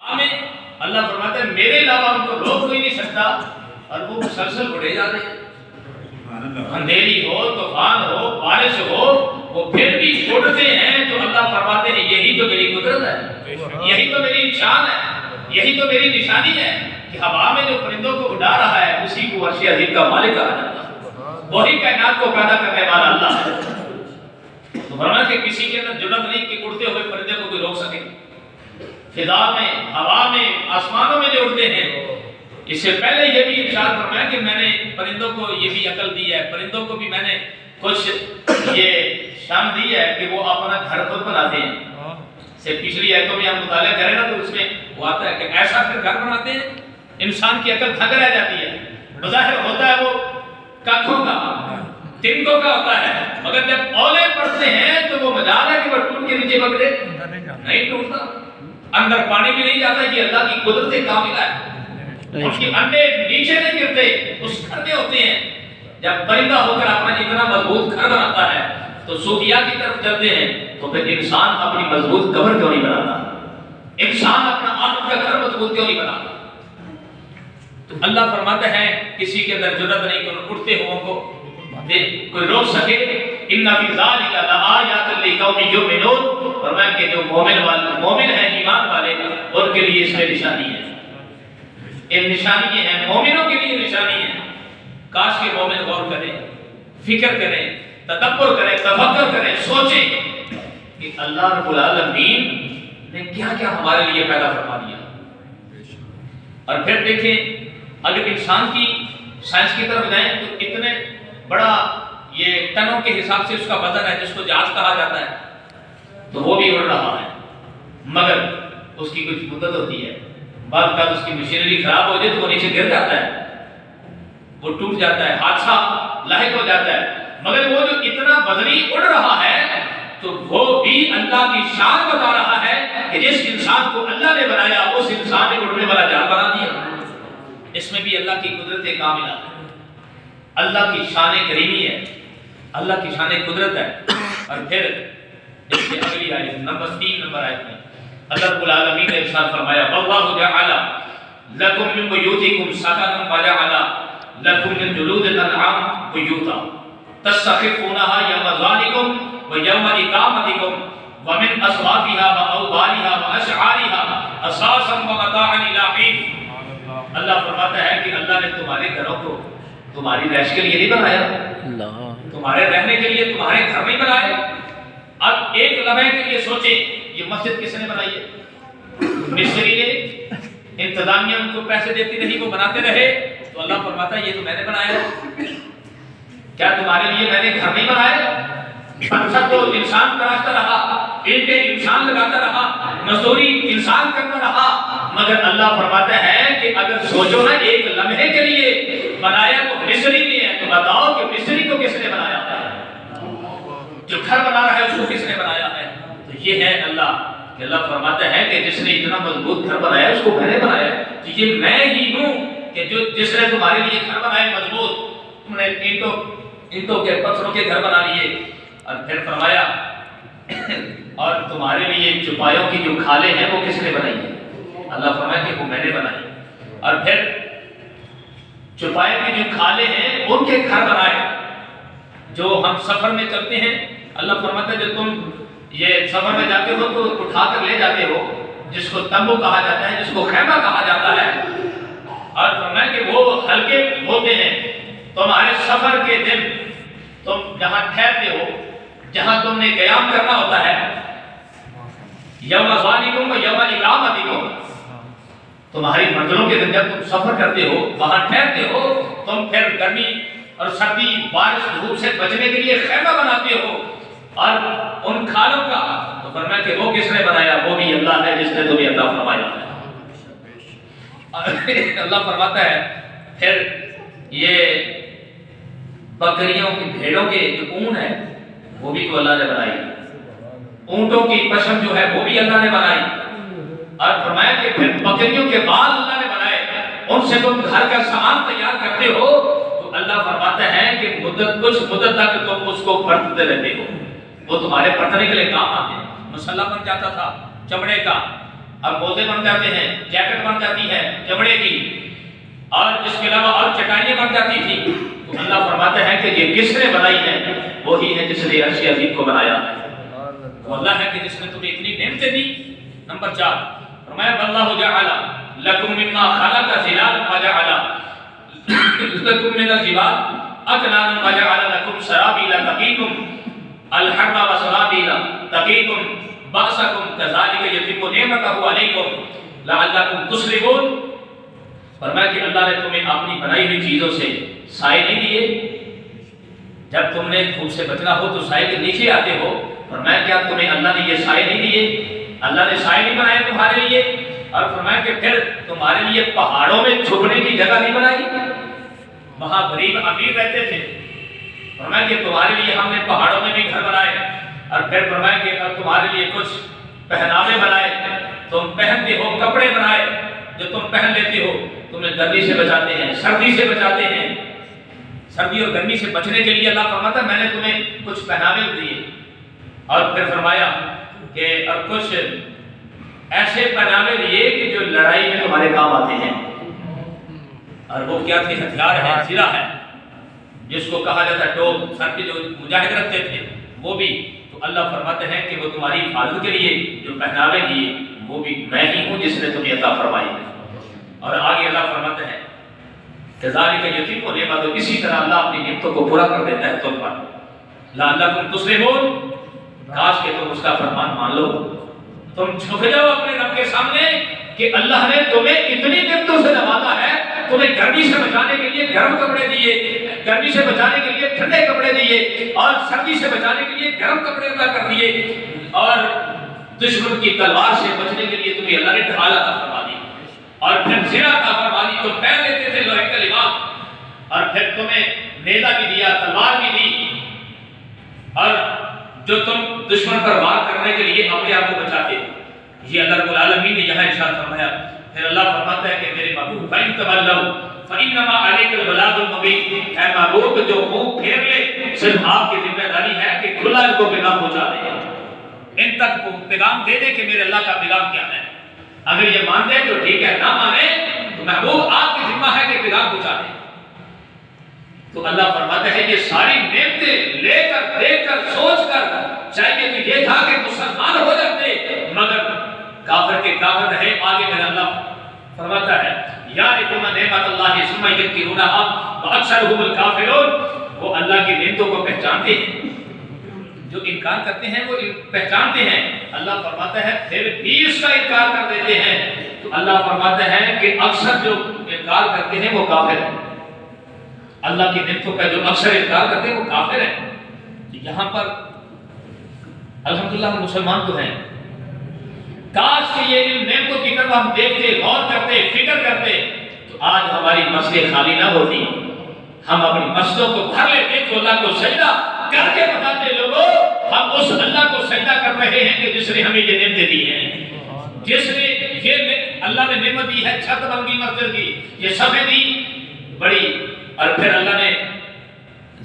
ہمیں اللہ فرماتا ہے میرے علاوہ ان کو روک کوئی نہیں سکتا، اور وہ مسلسل بڑھے جا رہے ہیں، اندھیری ہو، طوفان ہو، بارش ہو، وہ پھر بھی اڑتے ہیں۔ تو اللہ فرماتے ہیں یہی تو میری قدرت ہے، یہی تو میری شان ہے، یہی تو میری نشانی ہے کہ ہوا میں جو پرندوں کو اڑا رہا ہے اسی کو عرش عظیم کا مالک کہا جاتا ہے، وہی کائنات کو پیدا کرنے والا اللہ ہے۔ تو فرمایا کہ کسی کے اندر جرأت نہیں کہ اڑتے ہوئے پرندے کو کوئی روک سکے، فضا میں، ہوا میں، آسمانوں میں جو اڑتے ہیں۔ اس سے پہلے یہ بھی ارشاد فرمایا کہ میں نے پرندوں کو یہ بھی عقل دی ہے، پرندوں کو بھی میں نے کچھ یہ شان دی ہے کہ وہ اپنا گھر خود بناتے ہیں۔ سے پچھلی آیتوں میں ہم مطالعہ کریں نا تو اس میں وہ آتا ہے کہ ایسا پھر گھر بناتے ہیں، انسان کی عقل تھک رہ جاتی ہے، بظاہر ہوتا ہے وہ کاکھوں کا، تنکوں کا ہوتا ہے، مگر جب اولے پڑتے ہیں تو وہ مجال ہے کہ وہ ٹوٹ کے نیچے پکڑے نہیں ٹوٹتا، اندر پانی بھی نہیں جاتا۔ یہ اللہ کی قدرت کاملہ ہے، اس کے انڈے نیچے نہیں گرتے، اس گھر میں ہوتے ہیں۔ جب پرندہ ہو کر اپنا اتنا مضبوط گھر بناتا ہے تو صوفیاء کی طرف چلتے ہیں تو پھر انسان اپنی مضبوط قبر کیوں نہیں بناتا، انسان اپنا آخرت کا گھر مضبوط کیوں نہیں بناتا؟ تو اللہ فرماتا ہے کسی کے اندر جرأت نہیں کہ اٹھتے ہوں کو کوئی روک سکے۔ ان فی ذلک لآیات لقوم یؤمنون، فرمایا کہ جو مومن ہیں، ایمان والے، ان کے لیے اس میں نشانی ہے۔ یہ نشانی یہ ہے، مومنوں کے لیے نشانی ہے۔ کاش کے مومن غور کریں، فکر کریں، تدبر کریں، تفکر کریں، سوچیں کہ اللہ رب العالمین نے کیا کیا ہمارے لیے پیدا فرما دیا۔ اور پھر دیکھیں اگر انسان کی سائنس کی طرف جائیں تو اتنے بڑا یہ ٹنوں کے حساب سے اس کا وزن ہے جس کو جہاز کہا جاتا ہے، تو وہ بھی اڑ رہا ہے، مگر اس کی کچھ مدت ہوتی ہے، بعد کا اس کی مشینری خراب ہو جائے تو وہ نیچے گر جاتا ہے، وہ ٹوٹ جاتا ہے، حادثہ لاحق ہو جاتا ہے۔ مگر وہ جو اتنا وزنی اڑ رہا ہے تو وہ بھی اللہ کی شان بتا رہا ہے کہ جس انسان کو اللہ نے بنایا اس انسان نے اڑنے والا جال بنا دیا۔ اس میں بھی اللہ کی قدرت کاملہ ہے، اللہ کی شان کریمی ہے، اللہ کی شان قدرت ہے۔ اور پھر اس سے اگلی آیت نمبر 3 نمبر آیت میں اللہ رب العالمین نے ارشاد فرمایا واللہ جعل لکم من بیوتکم سکنا وجعل لکم من جلود الانعام بیوتا تستخفونها یوم ظعنکم ویوم اقامتکم ومن اصوافها واوبارها واشعارها اساسا ومتاعا الی حین۔ اللہ فرماتا ہے کہ اللہ نے تمہارے گھروں کو تمہاری رہائش کے لیے نہیں بنایا، تمہارے رہنے کے لیے تمہارے گھر نہیں بنائے۔ اب ایک لمحے کے لیے سوچیں یہ مسجد کس نے بنائی ہے؟ مصری نے، انتظامیہ ان کو پیسے دیتی رہی، وہ بناتے رہے، تو اللہ فرماتا ہے یہ تو میں نے بنایا ہے۔ کیا تمہارے لیے میں نے گھر نہیں بنائے؟ پتھر تو انسان تراشتا رہا، اینٹیں انسان لگاتا رہا، مزدوری انسان کرتا رہا، مگر اللہ فرماتا ہے کہ اگر سوچو نا ایک لمحے کے لیے بنایا تو مصری نے ہے، تو بتاؤ کہ مصری کو کس نے بنایا ہے؟ جو گھر بنا رہا ہے اس کو کس نے بنایا ہے؟ تو یہ ہے اللہ کہ اللہ فرماتا ہے کہ جس نے اتنا مضبوط گھر بنایا اس کو میں نے بنایا، تو یہ میں ہی ہوں کہ جو جس نے تمہارے لیے گھر بنائے مضبوط، تم نے اینٹوں کے پتھروں کے گھر بنا لیے۔ اور پھر فرمایا اور تمہارے لیے چوپایوں کی جو کھالیں ہیں وہ کس نے بنائی ہے؟ اللہ فرمایا کہ وہ میں نے بنائی۔ اور پھر چوپایوں کی جو کھالیں ہیں ان کے گھر بنائے۔ جو ہم سفر میں چلتے ہیں اللہ فرماتا ہے جو تم یہ سفر میں جاتے ہو تو اٹھا کر لے جاتے ہو، جس کو تمبو کہا جاتا ہے، جس کو خیمہ کہا جاتا ہے، اور فرمایا کہ وہ ہلکے ہوتے ہیں۔ تمہارے سفر کے دن تم جہاں ٹھہرتے ہو، جہاں تم نے قیام کرنا ہوتا ہے، یوم ظعنکم و یوم اقامتکم، تمہاری منزلوں کے دن جب تم سفر کرتے ہو، وہاں ٹھہرتے ہو، تم پھر گرمی اور سردی بارش دھوپ سے بچنے کے لیے خیمہ بناتے ہو، اور ان کھالوں کا تو فرمایا کہ وہ کس نے بنایا؟ وہ بھی اللہ ہے جس نے تمہیں عطا فرمایا ہے۔ اللہ فرماتا ہے پھر یہ بکریوں کی بھیڑوں کے جو اون ہے وہ بھی تو اللہ نے بنائی، اونٹوں کی پشم جو ہے وہ بھی اللہ نے بنائی، اور فرمایا کہ پھر بکریوں کے بال اللہ نے بنائے، ان سے تم گھر کا سامان تیار کرتے ہو، تو اللہ فرماتا ہے کہ کچھ مدت تک تم اس کو برتتے رہتے ہو، وہ تمہارے برتنے کے لیے کام آتے ہیں۔ مسلح بن جاتا تھا چمڑے کا، اب موزے بن جاتے ہیں، جیکٹ بن جاتی ہے چمڑے کی، اور اس کے علاوہ اور چٹائیاں بن جاتی تھی. تو اللہ فرماتا ہے کہ یہ کس نے بنائی ہے؟ وہی ہے جس نے عرش عظیم کو بنایا ہے. وہ اللہ ہے کہ جس نے تمہیں اتنی نعمتیں دی. نمبر 4 فرمایا واللہ جعل لکم مما خلق ظلالا وجعل لکم من الجبال اکنانا وجعل لکم سرابیل تقیکم الحر وسرابیل تقیکم بأسکم کذالک یتم نعمتہ علیکم لعلکم تسلمون. فرمایا کہ اللہ نے تمہیں اپنی بنائی ہوئی چیزوں سے سائے نہیں دیے. جب تم نے دھوپ سے بچنا ہو تو سائے کے نیچے آتے ہو. فرمایا کیا تمہیں اللہ نے یہ سائے نہیں دیے؟ اللہ نے سائے نہیں بنائے تمہارے لیے. اور فرمایا کہ پھر تمہارے لیے پہاڑوں میں چھپنے کی جگہ نہیں بنائی. وہاں غریب امیر رہتے تھے. فرمایا کہ تمہارے لیے ہم نے پہاڑوں میں بھی گھر بنائے. اور پھر فرمایا کہ اب تمہارے لیے کچھ پہناوے بنائے، تم پہنتے ہو، کپڑے بنائے جو تم پہن لیتے ہو، تمہیں گرمی سے بچاتے ہیں، سردی سے بچاتے ہیں. سردی اور گرمی سے بچنے کے لیے اللہ فرماتا ہے میں نے تمہیں کچھ پہناوے دیے. اور پھر فرمایا کہ اور کچھ ایسے پہناوے دیے کہ جو لڑائی میں تمہارے کام آتے ہیں. اور وہ کیا تھے؟ ہتھیار ہے، زرہ ہے، جس کو کہا جاتا ہے ٹوپ. سر پہ جو مجاہد رکھتے تھے وہ بھی. تو اللہ فرماتے ہیں کہ وہ تمہاری حفاظت کے لیے جو پہناوے دیے وہ بھی میں ہی ہوں جس نے تمہیں عطا فرمائی. اور آگے اللہ فرماتے ہیں کذالک یتم نعمتہ، اسی طرح اللہ اپنی نعمتوں کو پورا کر دیتا ہے تم پر. لعلکم تسلمون، کاش کہ تم اس کا فرمان مان لو. تم جھک جاؤ اپنے رب کے سامنے کہ اللہ نے تمہیں اتنی نعمتوں سے نوازا ہے. تمہیں گرمی سے بچانے کے لیے گرم کپڑے دیے، گرمی سے بچانے کے لیے ٹھنڈے کپڑے دیے، اور سردی سے بچانے کے لیے گرم کپڑے عطا کر دیے، اور دشمن کی تلوار سے بچنے کے لیے تمہیں اللہ نے ڈھال عطا فرما دی. اور پھر زرہ عطا فرما دی. تم پہن لیتے تھے لوہے کا لباس، اور پھر تمہیں نیزہ بھی دیا، تلوار بھی دی، اور جو تم دشمن پر وار کرنے کے لیے اپنے آپ کو بچاتے. یہ اللہ رب العالمین نے یہاں ارشاد فرمایا. پھر اللہ فرماتا ہے کہ میرے محبوب فَإِن تَوَلَّوْا فَإِنَّمَا عَلَيْكَ الْبَلَاغُ الْمُبِينُ، اے محبوب جو منہ پھیر لے صرف آپ کی ذمہ داری ہے کہ کھلا ان کو پیغام پہنچا دے، ان تک پیغام دے دے کہ میرے اللہ کا پیغام کیا ہے. اگر یہ مان دے تو ٹھیک ہے، نہ مانے تو محبوب آپ کی ذمہ ہے کہ پیغام پہنچا دے. تو اللہ فرماتا ہے یہ ساری نعمتیں لے کر، دیکھ کر، سوچ کر چاہیے تو یہ تھا کہ مسلمان ہو جاتے، مگر کافر کے کافر رہے. آگے میرا اللہ فرماتا ہے یعرفون نعمت اللہ ثم ینکرونها واکثرهم الکافرون، وہ اللہ کی نعمتوں کو پہچانتے ہیں، جو انکار کرتے ہیں وہ پہچانتے ہیں. اللہ فرماتا ہے پھر بھی اس کا انکار کر دیتے ہیں. تو اللہ فرماتا ہے کہ اکثر جو انکار کرتے ہیں وہ کافر ہیں. اللہ کی نعمتوں کا جو اکثر انکار کرتے ہیں وہ کافر ہیں. یہاں پر الحمدللہ ہم مسلمان تو ہیں. کاش کہ یہ ان نعمتوں کی طرف ہم دیکھتے، غور کرتے، فکر کرتے تو آج ہماری مسجدیں خالی نہ ہوتی. ہم اپنی مسجدوں کو بھر لیتے تو اللہ کو سجدہ کر کے بتاتے لوگوں ہم اس اللہ کو سجدہ کر رہے ہیں کہ جس نے ہمیں یہ نعمتیں دی ہیں، جس نے یہ اللہ نے نعمت دی ہے، چھت بن گئی مسجد کی، یہ صفحے دی بڑی، اور پھر اللہ نے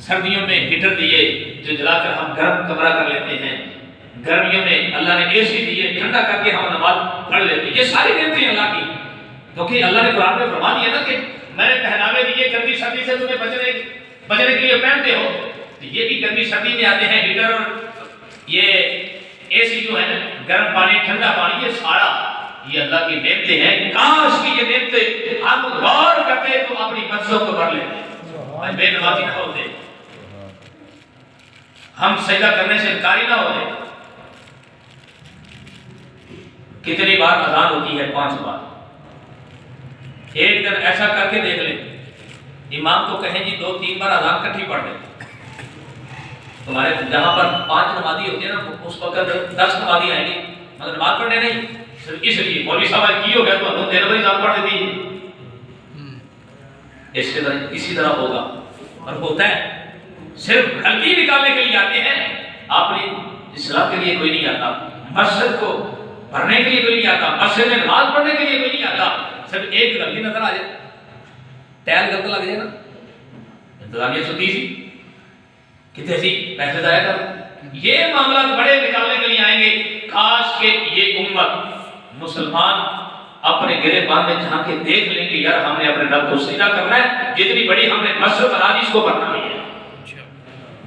سردیوں میں ہیٹر دیے جو جلا کر ہم گرم کمرہ کر لیتے ہیں، گرمیوں میں اللہ نے اے سی دیے ٹھنڈا کر کے ہم نماز پڑھ لیتے ہیں. یہ ساری نعمتیں اللہ کی، کیونکہ اللہ نے قرآن میں فرما دیا نا کہ میں نے پہناوے دیے گرمی سردی سے تمہیں بچنے کے لیے پہنتے ہو. تو یہ بھی گرمی سردی میں آتے ہیں ہیٹر اور یہ اے سی جو ہے نا، گرم پانی ٹھنڈا پانی، یہ سارا یہ اللہ کی نعمتیں ہیں. کاش کی یہ نعمتیں ہم غور کرتے تو اپنی مسجدوں کو بھر لیتے، بے نمازی نہ ہوتے، ہم سجدہ کرنے سے انکاری نہ ہوتے. کتنی بار اذان ہوتی ہے؟ 5 بار. ایک دن ایسا کر کے دیکھ لیں، امام کو کہیں جی 2-3 بار اذان کٹھی پڑھ لیں. تمہارے جہاں پر 5 نمازی ہوتی ہے نا، اس وقت 10 نمازی آئیں گے مگر نماز پڑھنے نہیں، صرف اس لیے مولوی صاحب کی ہو گیا تو ہم 3 بار اذان پڑھ دیتی ہے. اسی طرح ہوگا اور ہوتا ہے. صرف غلطی نکالنے کے لیے آتے ہیں، اپنی اصلاح کے لیے کوئی نہیں آتا، مسجد کو بھرنے کے لیے کوئی نہیں آتا، مسجد میں نماز پڑھنے کے لیے کوئی نہیں آتا. صرف ایک غلطی نظر آ جائے، ٹائل غلط لگ جائے نا، انتظامیہ سوتی سی کتنے سی پیسے ضائع کر. یہ معاملات بڑے نکالنے کے لیے آئیں گے. کاش کہ یہ امت مسلمان اپنے گریبان میں جہاں کے دیکھ لیں گے یار ہم نے اپنے رب کو سجدہ کرنا ہے، جتنی بڑی ہم نے مسجد بنا دی اس کو بننا نہیں ہے،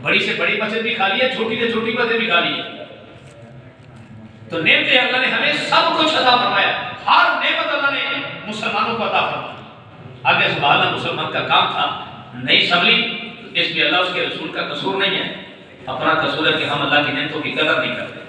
بڑی سے بڑی مسجد بھی کھا لی ہے، چھوٹی سے چھوٹی مسجد بھی کھا لی ہے۔ تو نعمت اللہ نے ہمیں سب کچھ عطا فرمایا، ہر نعمت اللہ نے مسلمانوں کو عطا فرمایا۔ آگے سبحان اللہ مسلمان کا کام تھا نہیں سنبھلی، اس میں اللہ اس کے رسول کا قصور نہیں ہے، اپنا قصور ہے کہ ہم اللہ کی نعمتوں کی قدر نہیں کرتے۔